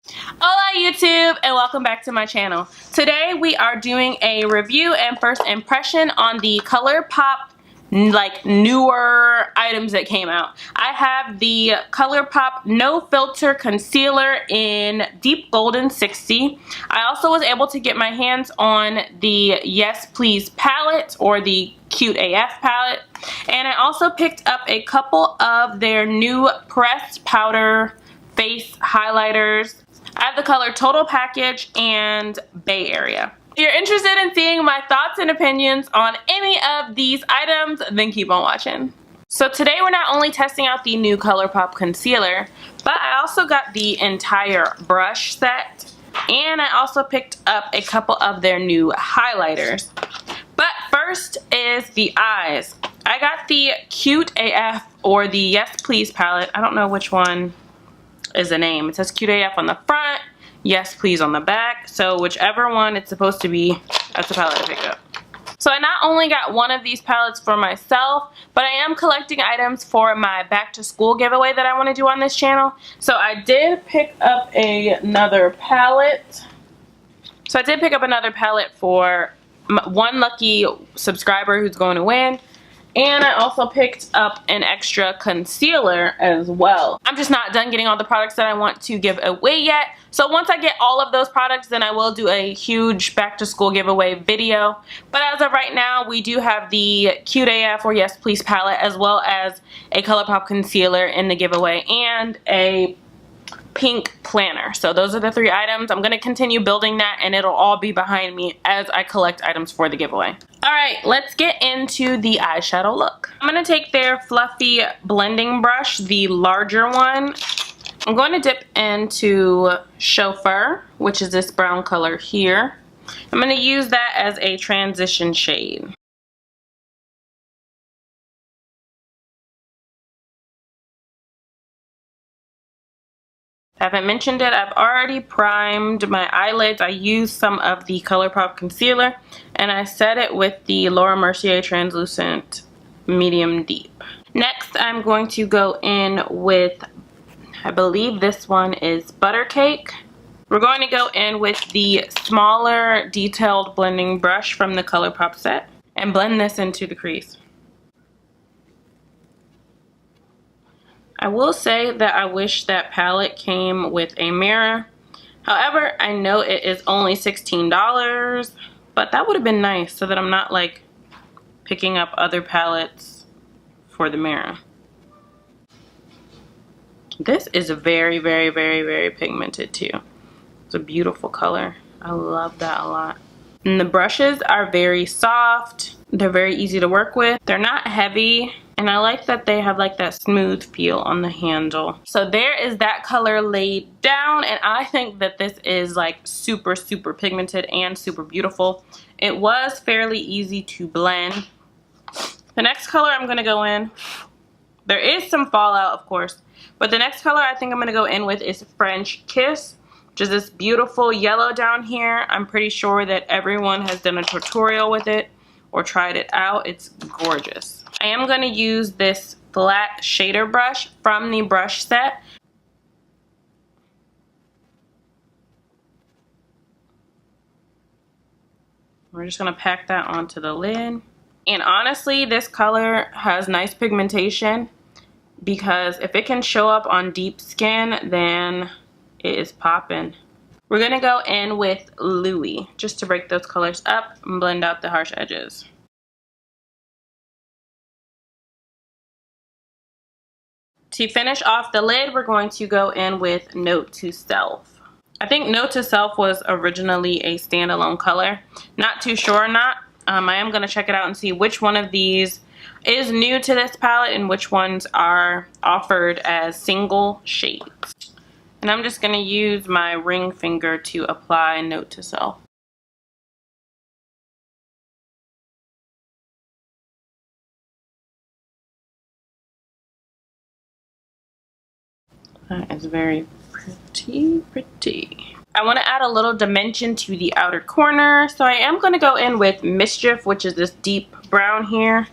Hola YouTube, and welcome back to my channel. Today we are doing a review and first impression on the Colourpop newer items that came out. I have the Colourpop No Filter Concealer in Deep Golden 60. I also was able to get my hands on the Yes Please palette, or the Cute AF palette, and I also picked up a couple of their new pressed powder face highlighters. I have the color Total Package and Bay Area. If you're interested in seeing my thoughts and opinions on any of these items, then keep on watching. So today we're not only testing out the new Colourpop concealer, but I also got the entire brush set, and I also picked up a couple of their new highlighters. But first is the eyes. I got the Cute AF, or the Yes Please palette. I don't know which one is the name. It says Cute AF on the front, Yes Please on the back. So whichever one it's supposed to be, that's the palette I picked up. So I not only got one of these palettes for myself, but I am collecting items for my back to school giveaway that I want to do on this channel. So I did pick up another palette. So I did pick up another palette for one lucky subscriber who's going to win. And I also picked up an extra concealer as well. I'm just not done getting all the products that I want to give away yet. So once I get all of those products, then I will do a huge back to school giveaway video. But as of right now, we do have the Cute AF or Yes Please palette, as well as a Colourpop concealer in the giveaway, and a pink planner. So those are the three items. I'm going to continue building that, and it'll all be behind me as I collect items for the giveaway. Alright, let's get into the eyeshadow look. I'm going to take their fluffy blending brush, the larger one. I'm going to dip into Chauffeur, which is this brown color here. I'm going to use that as a transition shade. I haven't mentioned it, I've already primed my eyelids. I used some of the Colourpop concealer, and I set it with the Laura Mercier Translucent Medium Deep. Next, I'm going to go in with, I believe this one is Butter Cake. We're going to go in with the smaller detailed blending brush from the Colourpop set and blend this into the crease. I will say that I wish that palette came with a mirror. However, I know it is only $16, but that would have been nice so that I'm not like picking up other palettes for the mirror. This is very, very, very, very pigmented too. It's a beautiful color. I love that a lot. And the brushes are very soft. They're very easy to work with. They're not heavy. And I like that they have like that smooth feel on the handle. So there is that color laid down, and I think that this is like super, super pigmented and super beautiful. It was fairly easy to blend. The next color I'm going to go in, there is some fallout of course, but the next color I think I'm going to go in with is French Kiss, which is this beautiful yellow down here. I'm pretty sure that everyone has done a tutorial with it or tried it out. It's gorgeous. I am going to use this flat shader brush from the brush set. We're just going to pack that onto the lid. And honestly, this color has nice pigmentation, because if it can show up on deep skin, then it is popping. We're going to go in with Louis just to break those colors up and blend out the harsh edges. To finish off the lid, we're going to go in with Note to Self. I think Note to Self was originally a standalone color. Not too sure or not. I am going to check it out and see which one of these is new to this palette and which ones are offered as single shades. And I'm just going to use my ring finger to apply Note to Self. That is very pretty. I want to add a little dimension to the outer corner, so I am going to go in with Mischief, which is this deep brown here.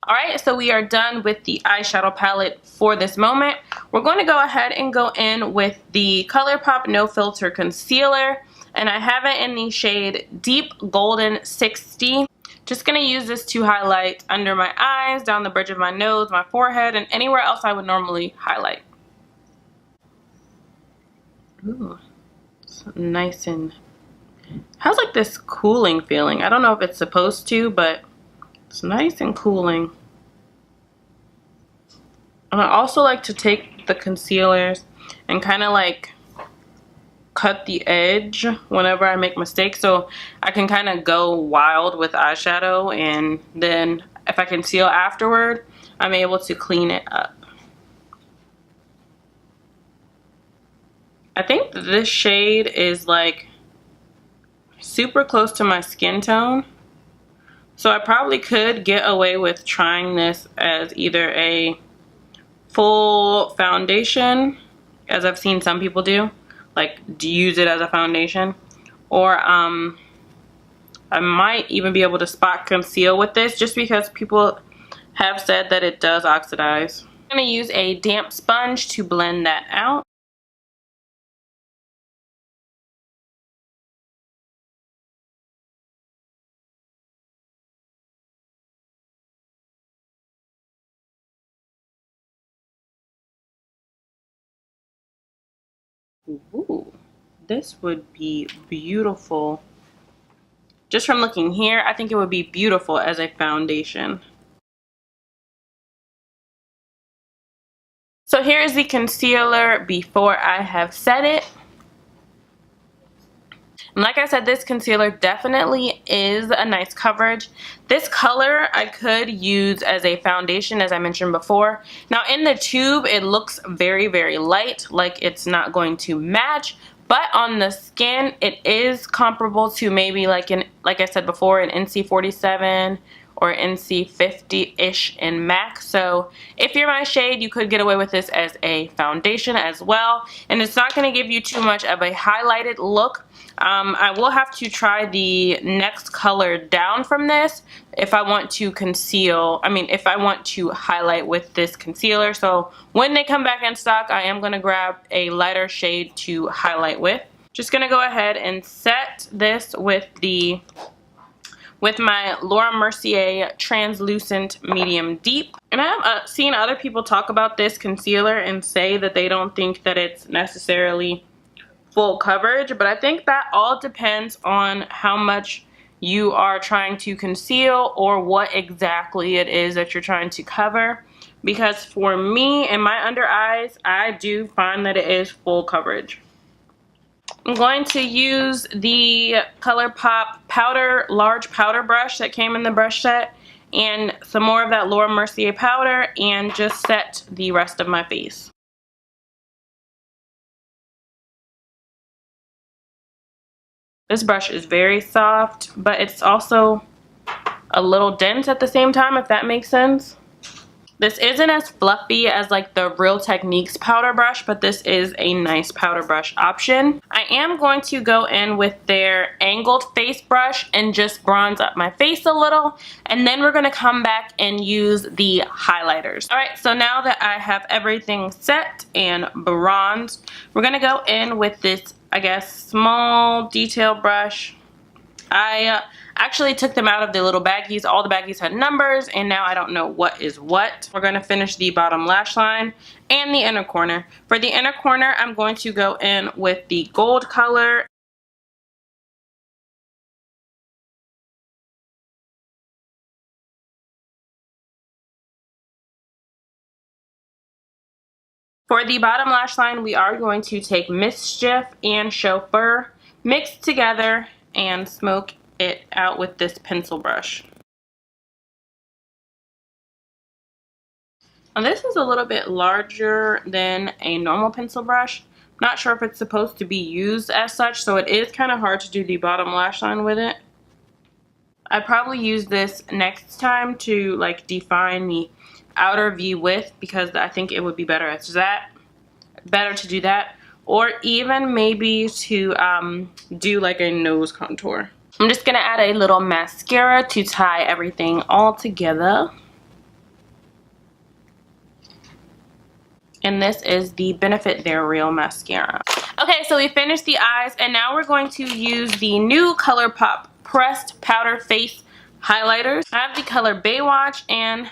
Alright, so we are done with the eyeshadow palette for this moment. We're going to go ahead and go in with the Colourpop No Filter Concealer. And I have it in the shade Deep Golden 60. Just going to use this to highlight under my eyes, down the bridge of my nose, my forehead, and anywhere else I would normally highlight. Ooh, it's nice and... has like this cooling feeling. I don't know if it's supposed to, but it's nice and cooling. And I also like to take the concealers and kind of like cut the edge whenever I make mistakes, so I can kind of go wild with eyeshadow, and then if I conceal afterward, I'm able to clean it up. I think this shade is like super close to my skin tone, so I probably could get away with trying this as either a full foundation, as I've seen some people do, like use it as a foundation, or I might even be able to spot conceal with this, just because people have said that it does oxidize. I'm going to use a damp sponge to blend that out. Ooh, this would be beautiful. Just from looking here, I think it would be beautiful as a foundation. So here is the concealer before I have set it. And like I said, this concealer definitely is a nice coverage. This color I could use as a foundation, as I mentioned before. Now in the tube, it looks very, very light, like it's not going to match. But on the skin, it is comparable to maybe like I said before, an NC47 or NC50-ish in MAC. So if you're my shade, you could get away with this as a foundation as well. And it's not going to give you too much of a highlighted look. I will have to try the next color down from this if I want to conceal, if I want to highlight with this concealer. So when they come back in stock, I am going to grab a lighter shade to highlight with. Just going to go ahead and set this with my Laura Mercier Translucent Medium Deep. And I have seen other people talk about this concealer and say that they don't think that it's necessarily full coverage, but I think that all depends on how much you are trying to conceal or what exactly it is that you're trying to cover. Because for me and my under eyes, I do find that it is full coverage. I'm going to use the Colourpop large powder brush that came in the brush set and some more of that Laura Mercier powder, and just set the rest of my face. This brush is very soft, but it's also a little dense at the same time, if that makes sense. This isn't as fluffy as like the Real Techniques powder brush, but this is a nice powder brush option. I am going to go in with their angled face brush and just bronze up my face a little, and then we're going to come back and use the highlighters. Alright, so now that I have everything set and bronzed, we're going to go in with this, I guess, small detail brush. I actually took them out of the little baggies. All the baggies had numbers, and now I don't know what is what. We're going to finish the bottom lash line and the inner corner. For the inner corner, I'm going to go in with the gold color. For the bottom lash line, we are going to take Mischief and Chauffeur, mixed together, and smoke it out with this pencil brush. Now this is a little bit larger than a normal pencil brush. Not sure if it's supposed to be used as such, so it is kind of hard to do the bottom lash line with it. I'd probably use this next time to like define the outer V width, because I think it would be better as that. Better to do that, or even maybe to do like a nose contour. I'm just gonna add a little mascara to tie everything all together. And this is the Benefit They're Real mascara. Okay, so we finished the eyes, and now we're going to use the new Colourpop Pressed Powder Face Highlighters. I have the color Baywatch, and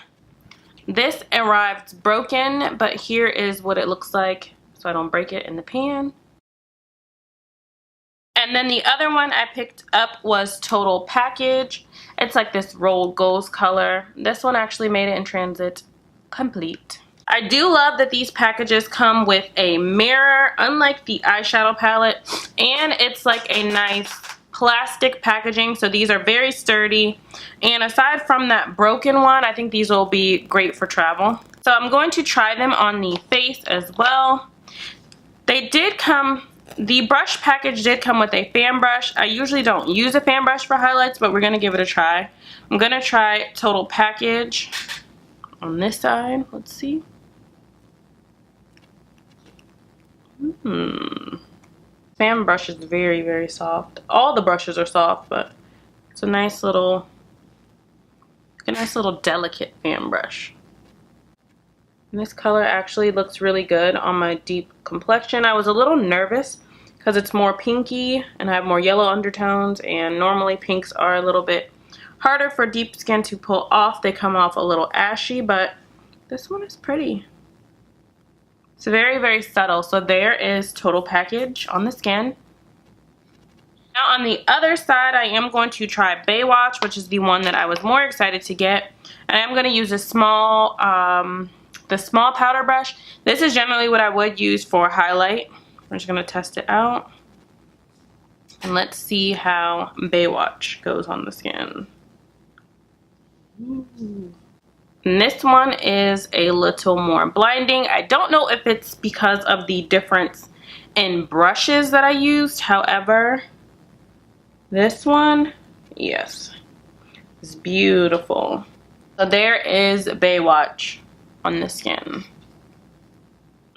this arrived broken, but here is what it looks like so I don't break it in the pan. And then the other one I picked up was Total Package. It's like this rolled gold color. This one actually made it in transit complete. I do love that these packages come with a mirror, unlike the eyeshadow palette, and it's like a nice plastic packaging, so these are very sturdy. And aside from that broken one, I think these will be great for travel. So I'm going to try them on the face as well. They did come, the brush package did come with a fan brush. I usually don't use a fan brush for highlights, but we're going to give it a try. I'm going to try Total Package on this side. Let's see. Fan brush is very, very soft. All the brushes are soft, but it's a nice little delicate fan brush. And this color actually looks really good on my deep complexion. I was a little nervous because it's more pinky and I have more yellow undertones, and normally pinks are a little bit harder for deep skin to pull off. They come off a little ashy, but this one is pretty. It's very, very subtle. So there is Total Package on the skin. Now on the other side, I am going to try Baywatch, which is the one that I was more excited to get. And I'm going to use a small, the small powder brush. This is generally what I would use for highlight. I'm just going to test it out. And let's see how Baywatch goes on the skin. Ooh. And this one is a little more blinding. I don't know if it's because of the difference in brushes that I used. However, this one, yes, is beautiful. So there is Baywatch on the skin.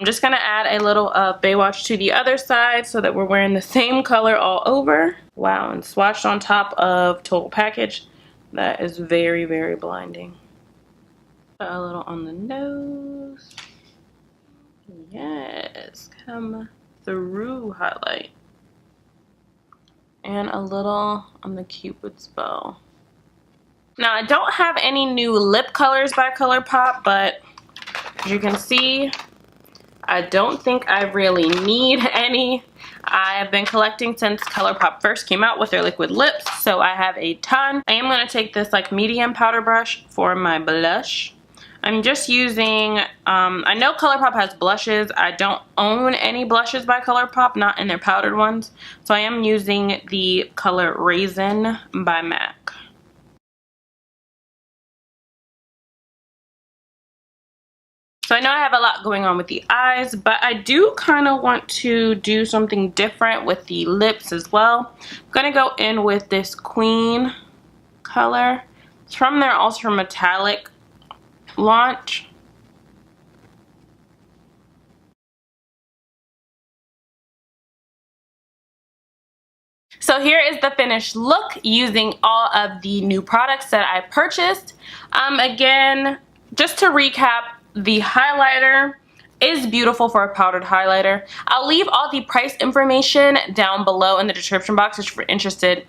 I'm just going to add a little of Baywatch to the other side so that we're wearing the same color all over. Wow, and swatched on top of Total Package. That is very, very blinding. A little on the nose. Yes, come through highlight. And a little on the Cupid's bow. Now I don't have any new lip colors by Colourpop, but as you can see, I don't think I really need any. I have been collecting since Colourpop first came out with their liquid lips, so I have a ton. I am going to take this like medium powder brush for my blush. I'm just using, I know Colourpop has blushes. I don't own any blushes by Colourpop, not in their powdered ones. So I am using the color Raisin by MAC. So I know I have a lot going on with the eyes, but I do kind of want to do something different with the lips as well. I'm going to go in with this Queen color. It's from their Ultra Metallic launch. So here is the finished look using all of the new products that I purchased. Again, just to recap, the highlighter is beautiful for a powdered highlighter. I'll leave all the price information down below in the description box if you're interested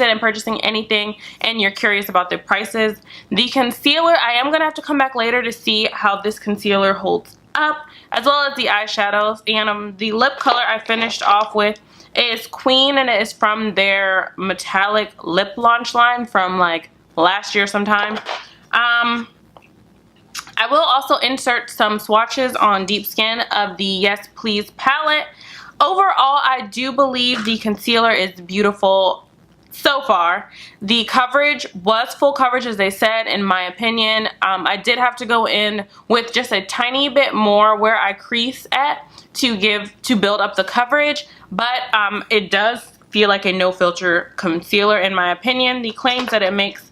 in purchasing anything and you're curious about the prices. The concealer, I am going to have to come back later to see how this concealer holds up, as well as the eyeshadows. And the lip color I finished off with is Queen, and it is from their metallic lip launch line from like last year sometime. I will also insert some swatches on deep skin of the Yes Please palette. Overall, I do believe the concealer is beautiful so far. The coverage was full coverage, as they said, in my opinion. I did have to go in with just a tiny bit more where I crease at to build up the coverage, but it does feel like a no filter concealer in my opinion. The claims that it makes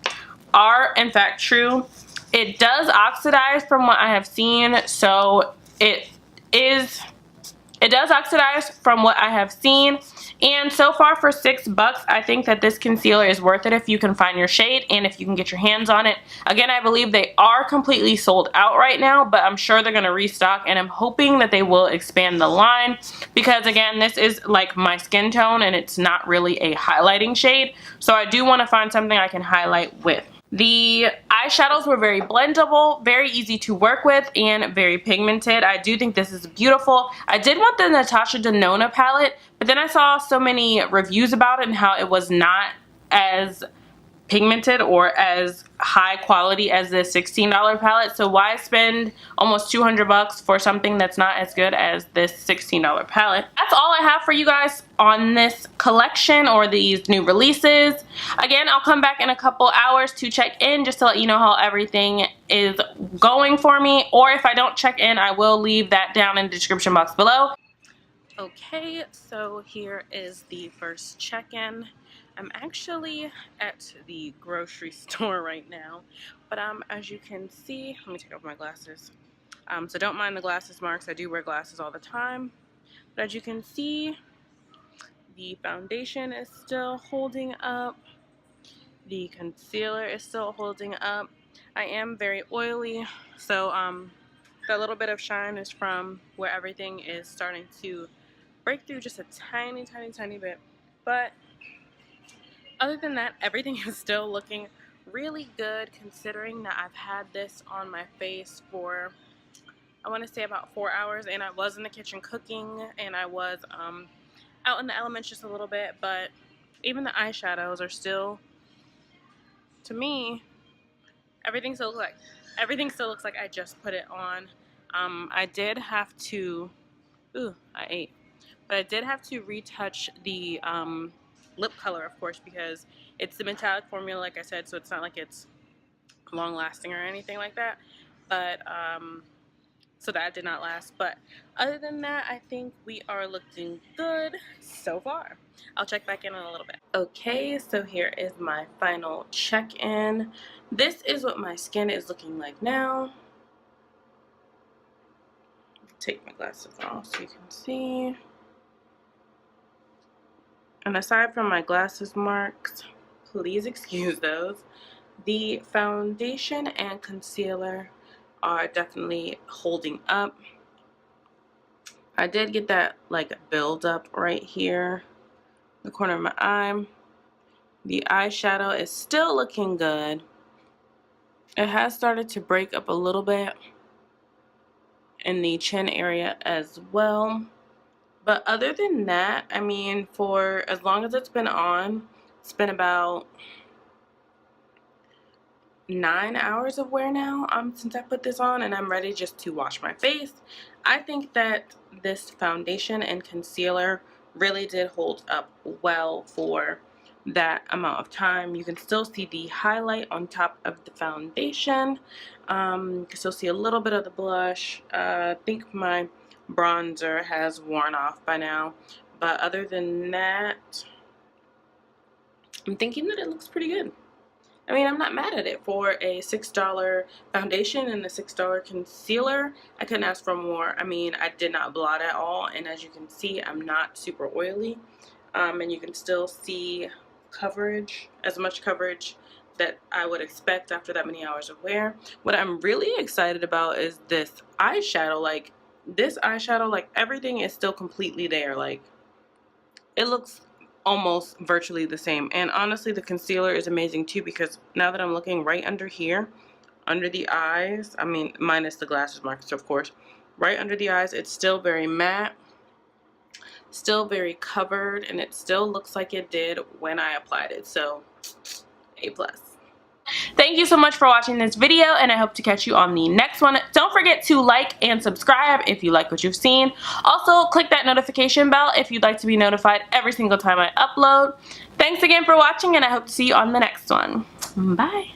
are in fact true. It does oxidize from what I have seen, so it does oxidize from what I have seen, And so far for $6, I think that this concealer is worth it if you can find your shade and if you can get your hands on it. Again, I believe they are completely sold out right now, but I'm sure they're going to restock, and I'm hoping that they will expand the line because, again, this is like my skin tone and it's not really a highlighting shade. So I do want to find something I can highlight with. The eyeshadows were very blendable, very easy to work with, and very pigmented. I do think this is beautiful. I did want the Natasha Denona palette, but then I saw so many reviews about it and how it was not as pigmented or as high quality as this $16 palette. So why spend almost $200 for something that's not as good as this $16 palette? That's all I have for you guys on this collection or these new releases. Again, I'll come back in a couple hours to check in just to let you know how everything is going for me, or if I don't check in, I will leave that down in the description box below. Okay, so here is the first check-in. I'm actually at the grocery store right now, but as you can see, let me take off my glasses. So don't mind the glasses marks. I do wear glasses all the time. But as you can see, the foundation is still holding up. The concealer is still holding up. I am very oily, so that little bit of shine is from where everything is starting to break through just a tiny bit. But other than that, everything is still looking really good, considering that I've had this on my face for, I want to say, about 4 hours, and I was in the kitchen cooking, and I was out in the elements just a little bit. But even the eyeshadows are still, to me, everything still looks like I just put it on. I did have to, I ate. But I did have to retouch the lip color, of course, because it's the metallic formula, like I said, so it's not like it's long lasting or anything like that. But so that did not last. But other than that, I think we are looking good so far. I'll check back in a little bit. Okay, so here is my final check-in. This is what my skin is looking like now. Take my glasses off so you can see. And aside from my glasses marks, please excuse those, the foundation and concealer are definitely holding up. I did get that like build up right here, the corner of my eye. The eyeshadow is still looking good. It has started to break up a little bit in the chin area as well. But other than that, I mean, for as long as it's been on, it's been about 9 hours of wear now since I put this on, and I'm ready just to wash my face. I think that this foundation and concealer really did hold up well for that amount of time. You can still see the highlight on top of the foundation. You can still see a little bit of the blush. I think my bronzer has worn off by now, but other than that, I'm thinking that it looks pretty good. I mean, I'm not mad at it. For a $6 foundation and a $6 concealer, I couldn't ask for more. I mean, I did not blot at all, and as you can see, I'm not super oily, and you can still see coverage, as much coverage that I would expect after that many hours of wear. What I'm really excited about is this eyeshadow. Like, this eyeshadow, like, everything is still completely there. Like, it looks almost virtually the same. And honestly, the concealer is amazing too, because now that I'm looking right under here, under the eyes, I mean, minus the glasses marks, of course, right under the eyes, it's still very matte, still very covered, and it still looks like it did when I applied it. So, A+. Thank you so much for watching this video, and I hope to catch you on the next one. Don't forget to like and subscribe if you like what you've seen. Also, click that notification bell if you'd like to be notified every single time I upload. Thanks again for watching, and I hope to see you on the next one. Bye.